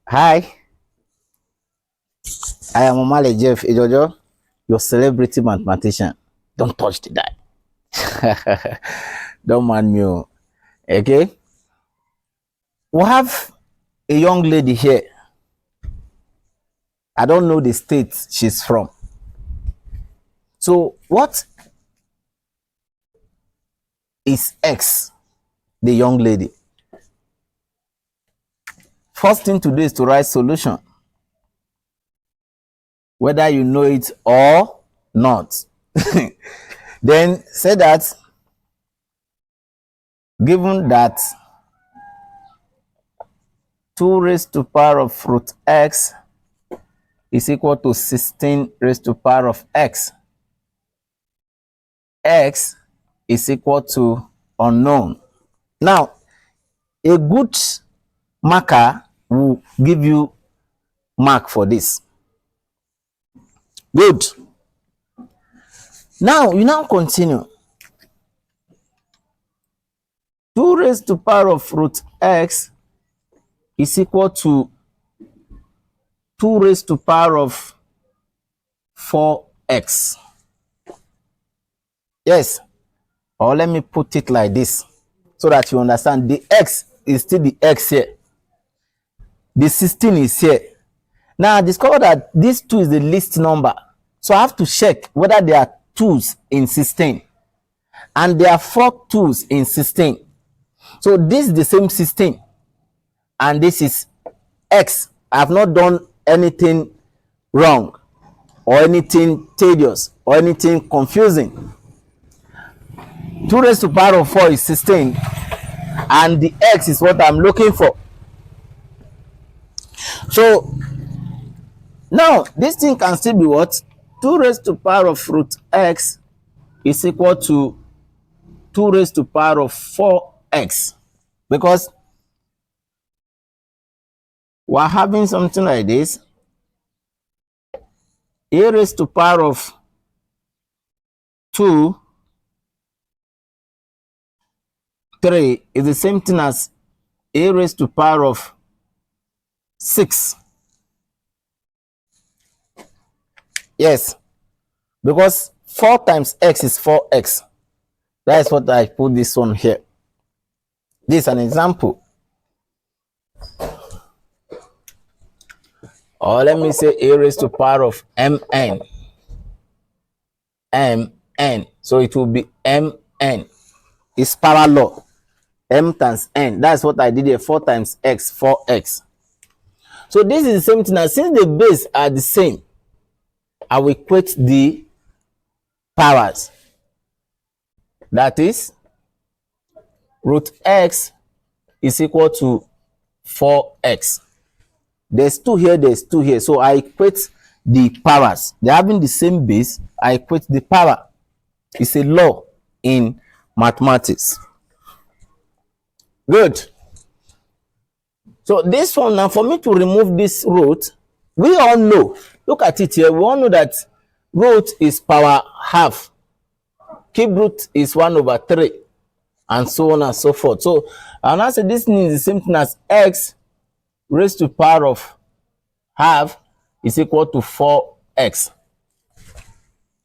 Hi, I am Omale Jeff Ijojo, your celebrity mathematician. Don't touch the die. Don't mind me. Okay? We have a young lady here. I don't know the state she's from. So, what is X, the young lady? First thing to do is to write solution, whether you know it or not. Then say that given that 2 raised to power of root x is equal to 16 raised to power of x, x is equal to unknown. Now, a good marker will give you mark for this. Good. Now, you now continue. 2 raised to power of root x is equal to 2 raised to power of 4x. Yes, or let me put it like this so that you understand. The x is still the x here. The 16 is here. Now I discovered that this 2 is the least number. So I have to check whether there are 2's in 16. And there are 4 2's in 16. So this is the same 16. And this is x. I have not done anything wrong or anything tedious or anything confusing. 2 raised to power of 4 is 16. And the x is what I'm looking for. So now this thing can still be what? 2 raised to power of root x is equal to 2 raised to power of 4x, because we're having something like this. A raised to power of 2 3 is the same thing as a raised to power of 6. Yes, because 4 times x is 4x. That is what I put this one here. This is an example. Or let me say a raised to power of mn. mn. So it will be mn. It's power law. M times n. That's what I did here. 4 times x, 4x. So this is the same thing. Now, since the base are the same, I will equate the powers. That is, root x is equal to 4x. There's 2 here, there's 2 here. So I equate the powers. They're having the same base. I equate the power. It's a law in mathematics. Good. So this one, now for me to remove this root, we all know, look at it here, we all know that root is power half. Cube root is 1 over 3, and so on and so forth. So and I say this thing is the same thing as x raised to power of half is equal to 4x.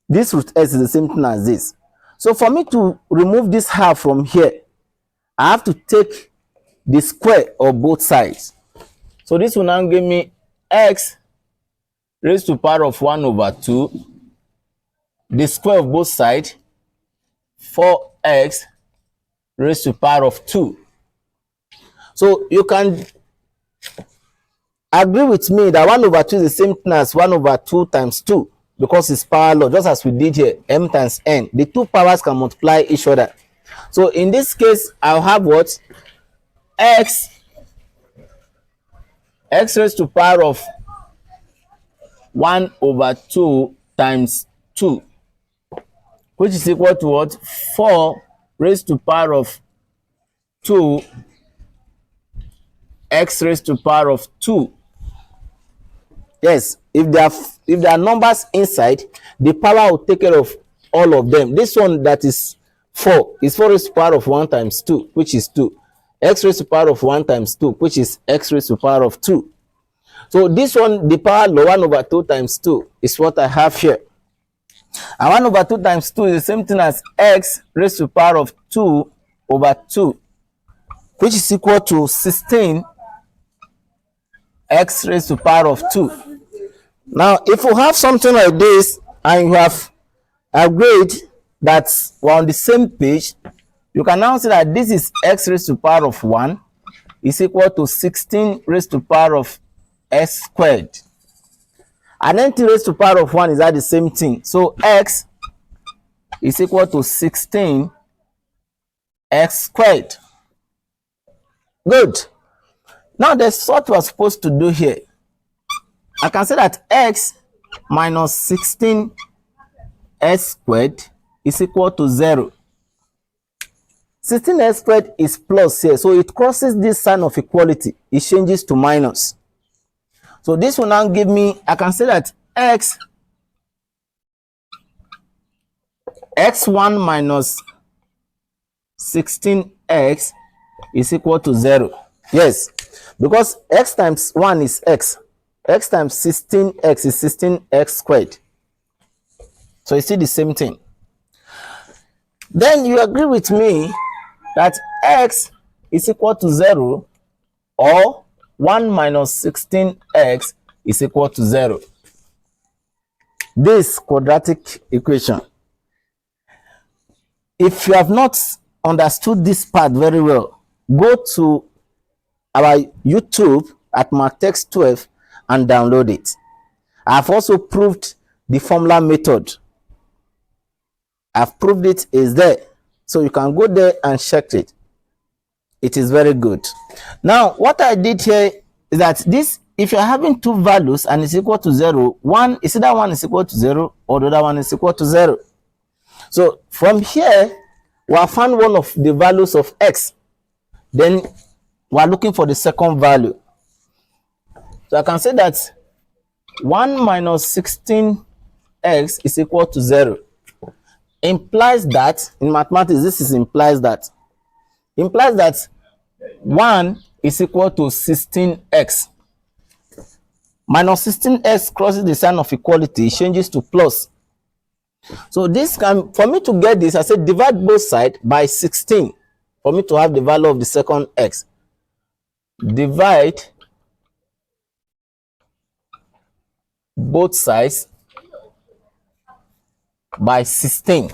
This root x is the same thing as this. So for me to remove this half from here, I have to take the square of both sides. So this will now give me x raised to power of 1 over 2, the square of both sides, 4x raised to power of 2. So you can agree with me that 1 over 2 is the same thing as 1 over 2 times 2, because it's power law, just as we did here, m times n. The two powers can multiply each other. So in this case, I'll have what? X raised to power of 1 over 2 times 2, which is equal to what? 4 raised to power of 2 x raised to power of 2. Yes, if there are numbers inside, the power will take care of all of them. This one that is 4 is 4 raised to power of 1 times 2, which is 2. X raised to power of 1 times 2, which is x raised to power of 2. So this one, the power law, 1 over 2 times 2 is what I have here. And 1 over 2 times 2 is the same thing as x raised to the power of 2 over 2, which is equal to 16 x raised to the power of 2. Now, if you have something like this and you have agreed that we're on the same page, you can now say that this is x raised to the power of 1 is equal to 16 raised to the power of x squared. And then t raised to the power of 1 is at the same thing. So x is equal to 16 x squared. Good. Now that's what we're supposed to do here. I can say that x minus 16 x squared is equal to 0. 16x squared is plus here, so it crosses this sign of equality. It changes to minus. So this will now give me, I can say that x1 minus 16x is equal to 0. Yes, because x times 1 is x. X times 16x is 16x squared. So you see the same thing. Then you agree with me that x is equal to 0, or 1 minus 16x is equal to 0. This quadratic equation. If you have not understood this part very well, go to our YouTube at Matex 12 and download it. I've also proved the formula method. I've proved it is there. So you can go there and check it. It is very good. Now, what I did here is that this, if you're having two values and it's equal to 0, one is either one is equal to 0 or the other one is equal to 0. So from here, we have found one of the values of x. Then we are looking for the second value. So I can say that 1 minus 16x is equal to 0. Implies that, in mathematics, this implies that 1 is equal to 16x. Minus 16x crosses the sign of equality, changes to plus. So this can, for me to get this, I said divide both sides by 16 for me to have the value of the second x. Divide both sides by 16.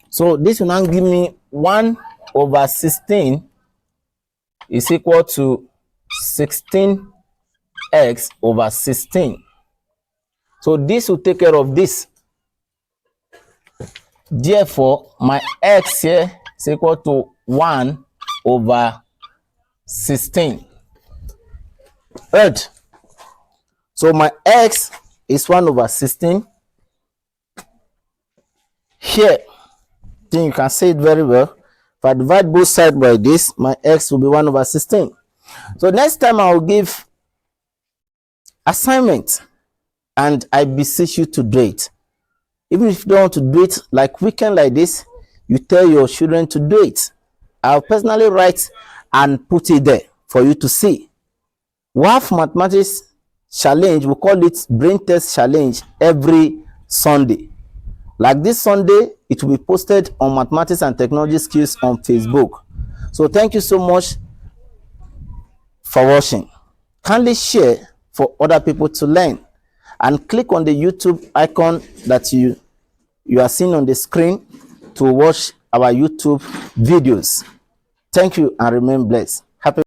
So this will now give me 1 over 16 is equal to 16x over 16. So this will take care of this. Therefore, my x here is equal to 1 over 16. Right. So my x is 1 over 16. Here, then you can say it very well. If I divide both sides by this, my x will be 1 over 16. So next time I will give assignment, and I beseech you to do it. Even if you don't want to do it like weekend like this, you tell your children to do it. I'll personally write and put it there for you to see. We have mathematics challenge, we call it brain test challenge, every Sunday. Like this Sunday, it will be posted on Mathematics and Technology Skills on Facebook. So thank you so much for watching. Kindly share for other people to learn, and click on the YouTube icon that you are seeing on the screen to watch our YouTube videos. Thank you and remain blessed.